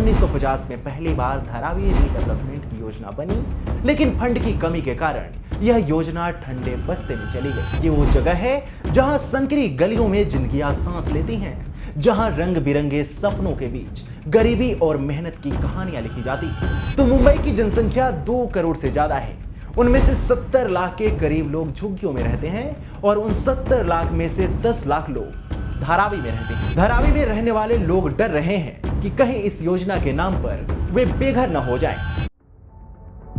1950 में पहली बार धारावी रीडेवलपमेंट की योजना बनी, लेकिन फंड की कमी के कारण यह योजना ठंडे बस्ते में चली गई। ये वो जगह है जहां संकरी गलियों में जिंदगियां सांस लेती हैं, जहां रंग बिरंगे सपनों के बीच गरीबी और मेहनत की कहानियां लिखी जाती हैं। तो मुंबई की जनसंख्या 2 करोड़ से ज्यादा है। उनमें से 70 लाख के करीब लोग झुग्गियों में रहते हैं और उन 70 लाख में से 10 लाख लोग धारावी में रहते हैं। धारावी में रहने वाले लोग डर रहे हैं कि कहीं इस योजना के नाम पर वे बेघर न हो जाएं।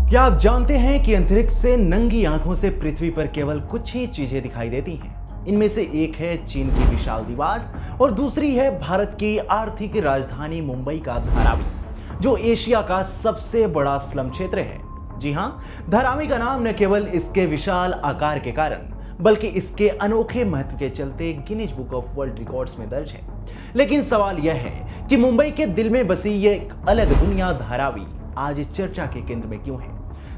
क्या आप जानते हैं कि अंतरिक्ष से नंगी आंखों से पृथ्वी पर केवल कुछ ही चीजें दिखाई देती हैं? इनमें से एक है चीन की विशाल दीवार और दूसरी है भारत की आर्थिक राजधानी मुंबई का धारावी, जो एशिया का सबसे बड़ा स्लम क्षेत्र है। जी हां, धारावी का नाम न केवल इसके विशाल आकार के कारण बल्कि इसके अनोखे महत्व के चलते Guinness book of world records में दर्ज है। लेकिन सवाल यह है कि मुंबई के दिल में बसी ये एक अलग दुनिया धारावी आज चर्चा के केंद्र में क्यों है?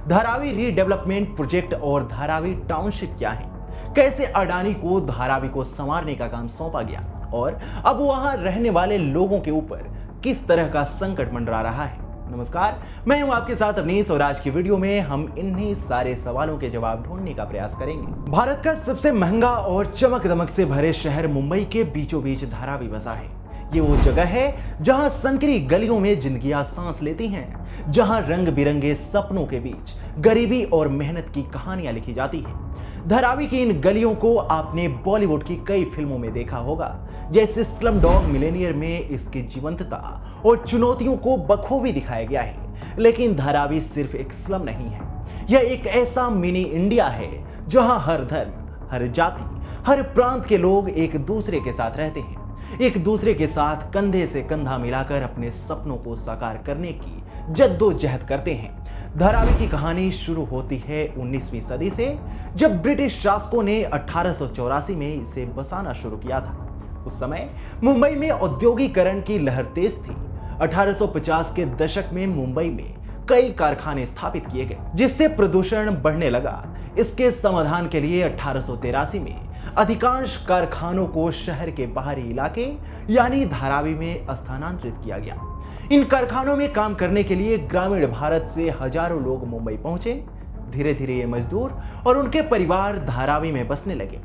धारावी रीडेवलपमेंट प्रोजेक्ट और धारावी टाउनशिप क्या है? कैसे अडानी को धारावी को संवारने का काम सौंपा गया और अब वहां रहने वाले लोगों के ऊपर किस तरह का संकट मंडरा रहा है? नमस्कार, मैं हूं आपके साथ अवनीश और आज की वीडियो में हम इन्हीं सारे सवालों के जवाब ढूंढने का प्रयास करेंगे। भारत का सबसे महंगा और चमक दमक से भरे शहर मुंबई के बीचों बीच धारावी बसा है। ये वो जगह है जहां संकरी गलियों में जिंदगियां सांस लेती हैं, जहां रंग बिरंगे सपनों के बीच गरीबी और मेहनत की कहानियां लिखी जाती है। धारावी की इन गलियों को आपने बॉलीवुड की कई फिल्मों में देखा होगा, जैसे स्लम डॉग मिलेनियर में इसकी जीवंतता और चुनौतियों को बखूबी दिखाया गया है। लेकिन धारावी सिर्फ एक स्लम नहीं है, यह एक ऐसा मिनी इंडिया है जहां हर धर्म, हर जाति, हर प्रांत के लोग एक दूसरे के साथ रहते हैं, एक दूसरे के साथ कंधे से कंधा मिलाकर अपने सपनों को साकार करने की जद्दोजहद करते हैं। धारावी की कहानी शुरू होती है 19वीं सदी से, जब ब्रिटिश शासकों ने 1884 में इसे बसाना शुरू किया था। उस समय मुंबई में औद्योगिकरण की लहर तेज थी। 1850 के दशक में मुंबई में कई कारखाने स्थापित किए गए, जिससे प्रदूषण बढ़ने लगा। इसके समाधान के लिए 1883 में अधिकांश कारखानों को शहर के बाहरी इलाके यानी धारावी में स्थानांतरित किया गया। इन कारखानों में काम करने के लिए ग्रामीण भारत से हजारों लोग मुंबई पहुंचे। धीरे धीरे ये मजदूर और उनके परिवार धारावी में बसने लगे।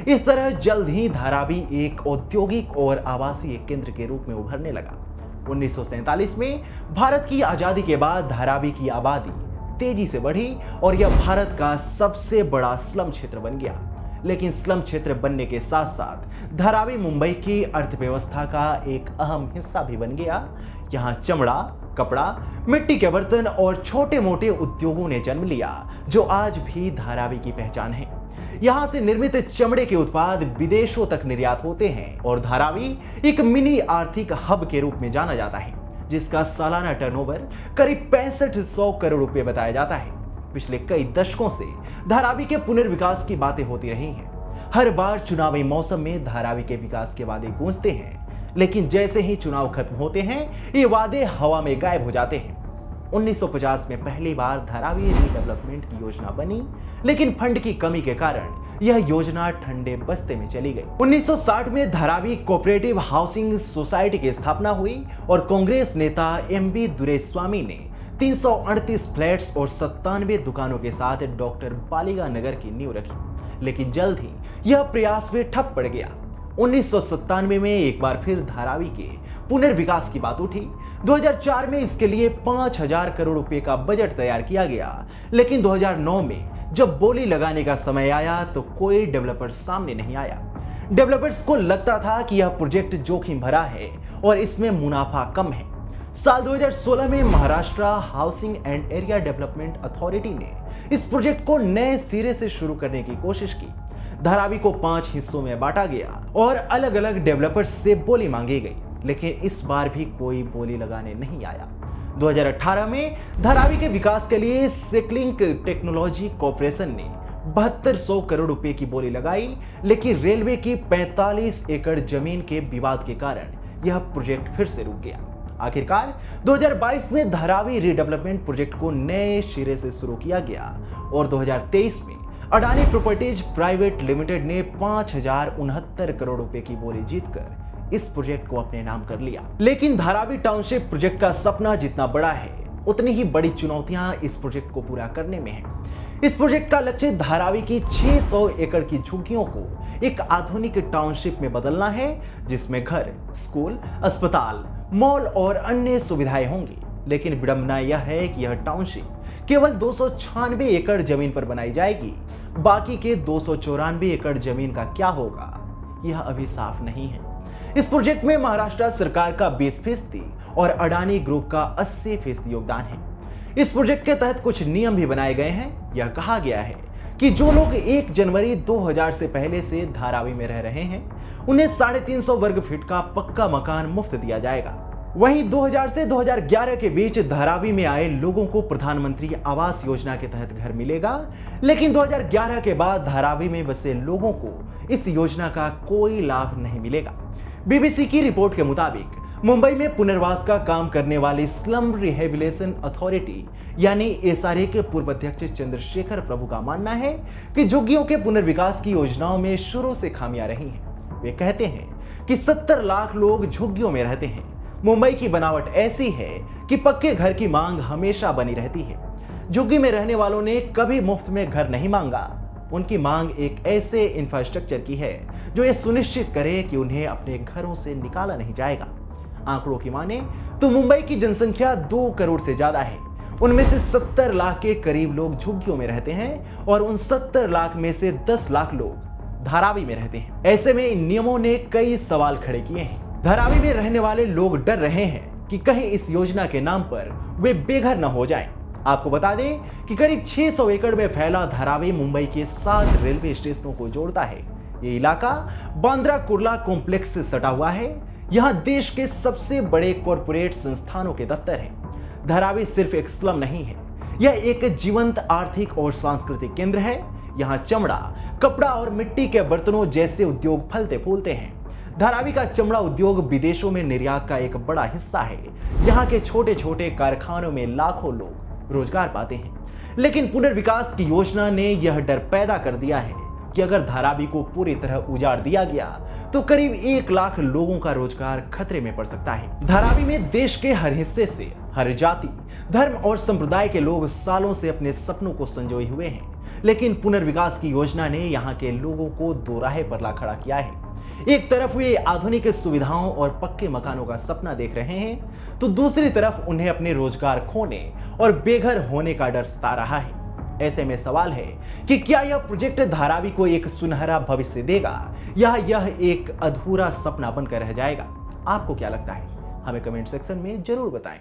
इस तरह जल्द ही धारावी एक औद्योगिक और आवासीय केंद्र के रूप में उभरने लगा। 1947 में भारत की आजादी के बाद धारावी की आबादी तेजी से बढ़ी और यह भारत का सबसे बड़ा स्लम क्षेत्र बन गया। लेकिन स्लम क्षेत्र बनने के साथ साथ धारावी मुंबई की अर्थव्यवस्था का एक अहम हिस्सा भी बन गया। यहाँ चमड़ा, कपड़ा, मिट्टी के बर्तन और छोटे मोटे उद्योगों ने जन्म लिया, जो आज भी धारावी की पहचान है। यहाँ से निर्मित चमड़े के उत्पाद विदेशों तक निर्यात होते हैं और धारावी एक मिनी आर्थिक हब के रूप में जाना जाता है, जिसका सालाना टर्नओवर करीब 6500 करोड़ रुपए बताया जाता है। पिछले कई दशकों से धारावी के पुनर्विकास की बातें होती रही हैं। हर बार चुनावी मौसम में धारावी के विकास के वादे गूंजते हैं, लेकिन जैसे ही चुनाव खत्म होते हैं, ये वादे हवा में गायब हो जाते हैं। 1950 में पहली बार धारावी रीडेवलपमेंट की योजना बनी, लेकिन फंड की कमी के कारण यह योजना ठंडे बस्ते में चली गई। 1960 में धारावी कोऑपरेटिव हाउसिंग सोसाइटी की स्थापना हुई और कांग्रेस नेता एमबी दुरेस्वामी ने 338 फ्लैट्स और 97 दुकानों के साथ डॉक्टर बालिगा नगर की नींव रखी। लेकिन जल्द ही यह प्रयास भी ठप पड़ गया। 1997 में एक बार फिर धारावी के पुनर्विकास की बात उठी। 2004 में इसके लिए 5000 करोड़ रुपए का बजट तैयार किया गया, लेकिन 2009 में जब बोली लगाने का समय आया तो कोई डेवलपर सामने नहीं आया। डेवलपर्स को लगता था कि यह प्रोजेक्ट जोखिम भरा है और इसमें मुनाफा कम है। साल 2016 में Maharashtra housing and area development authority ने इस प्रोजेक्ट को नए सिरे से शुरू करने की कोशिश की। धारावी को 5 हिस्सों में बांटा गया और अलग अलग डेवलपर्स से बोली मांगी गई, लेकिन इस बार भी कोई बोली लगाने नहीं आया। 2018 में धारावी के विकास के लिए सेकलिंक टेक्नोलॉजी कॉर्पोरेशन ने 7200 करोड़ रुपए की बोली लगाई, लेकिन रेलवे की 45 एकड़ जमीन के विवाद के कारण यह प्रोजेक्ट फिर से रुक गया। आखिरकार 2022 में धारावी रीडेवलपमेंट प्रोजेक्ट को नए सिरे से शुरू किया गया और 2023 में अडानी प्रॉपर्टीज प्राइवेट लिमिटेड ने 5069 करोड़ रुपए की बोली जीतकर इस प्रोजेक्ट को अपने नाम कर लिया। लेकिन धारावी टाउनशिप प्रोजेक्ट का सपना जितना बड़ा है, उतनी ही बड़ी चुनौतियां इस प्रोजेक्ट को पूरा करने में हैं। इस प्रोजेक्ट का लक्ष्य धारावी की 600 एकड़ की झुग्गियों को एक आधुनिक टाउनशिप में बदलना है, जिसमें घर, स्कूल, अस्पताल, मॉल और अन्य सुविधाएं होंगी। लेकिन विडंबना यह है कि यह टाउनशिप केवल 296 एकड़ जमीन पर बनाई जाएगी। बाकी के 294 एकड़ जमीन का क्या होगा, यह अभी साफ नहीं है। इस प्रोजेक्ट में महाराष्ट्र सरकार का 20% और अडानी ग्रुप का 80% योगदान है। इस प्रोजेक्ट के तहत कुछ नियम भी बनाए गए हैं। यह कहा गया है कि जो लोग 1 जनवरी 2000 से पहले से धारावी में रह रहे हैं, उन्हें 350 वर्ग फीट का पक्का मकान मुफ्त दिया जाएगा। वहीं 2000 से 2011 के बीच धारावी में आए लोगों को प्रधानमंत्री आवास योजना के तहत घर मिलेगा। लेकिन 2011 के बाद धारावी में बसे लोगों को इस योजना का कोई लाभ नहीं मिलेगा। बीबीसी की रिपोर्ट के मुताबिक मुंबई में पुनर्वास का काम करने वाली स्लम रिहेबिलिटेशन अथॉरिटी यानी एसआरए के पूर्व अध्यक्ष चंद्रशेखर प्रभु का मानना है कि झुग्गियों के पुनर्विकास की योजनाओं में शुरू से खामियां रही हैं। वे कहते हैं कि 70 लाख लोग झुग्गियों में रहते हैं। मुंबई की बनावट ऐसी है कि पक्के घर की मांग हमेशा बनी रहती है। झुग्गी में रहने वालों ने कभी मुफ्त में घर नहीं मांगा। उनकी मांग एक ऐसे इंफ्रास्ट्रक्चर की है जो ये सुनिश्चित करे कि उन्हें अपने घरों से निकाला नहीं जाएगा। आंकड़ों की माने तो मुंबई की जनसंख्या 2 करोड़ से ज्यादा है। उनमें से 70 लाख के करीब लोग झुग्गियों में रहते हैं और उन 70 लाख में से 10 लाख लोग धारावी में रहते हैं। ऐसे में इन नियमों ने कई सवाल खड़े किए हैं। धारावी में रहने वाले लोग डर रहे हैं कि कहीं इस योजना के नाम पर वे बेघर न हो जाएं। आपको बता दें कि करीब 600 एकड़ में फैला धारावी मुंबई के 7 रेलवे स्टेशनों को जोड़ता है। ये इलाका बांद्रा कुर्ला कॉम्प्लेक्स से सटा हुआ है। यहाँ देश के सबसे बड़े कॉरपोरेट संस्थानों के दफ्तर हैं। धारावी सिर्फ एक स्लम नहीं है, यह एक जीवंत आर्थिक और सांस्कृतिक केंद्र है। यहाँ चमड़ा, कपड़ा और मिट्टी के बर्तनों जैसे उद्योग फलते फूलते हैं। धारावी का चमड़ा उद्योग विदेशों में निर्यात का एक बड़ा हिस्सा है। यहाँ के छोटे छोटे कारखानों में लाखों लोग रोजगार पाते हैं। लेकिन पुनर्विकास की योजना ने यह डर पैदा कर दिया है कि अगर धारावी को पूरी तरह उजाड़ दिया गया तो करीब 1 लाख लोगों का रोजगार खतरे में पड़ सकता है। धारावी में देश के हर हिस्से से हर जाति, धर्म और संप्रदाय के लोग सालों से अपने सपनों को संजोए हुए हैं। लेकिन पुनर्विकास की योजना ने यहाँ के लोगों को दोराहे पर ला खड़ा किया है। एक तरफ वे आधुनिक सुविधाओं और पक्के मकानों का सपना देख रहे हैं, तो दूसरी तरफ उन्हें अपने रोजगार खोने और बेघर होने का डर सता रहा है। ऐसे में सवाल है कि क्या यह प्रोजेक्ट धारावी को एक सुनहरा भविष्य देगा या यह एक अधूरा सपना बनकर रह जाएगा? आपको क्या लगता है? हमें कमेंट सेक्शन में जरूर बताएं।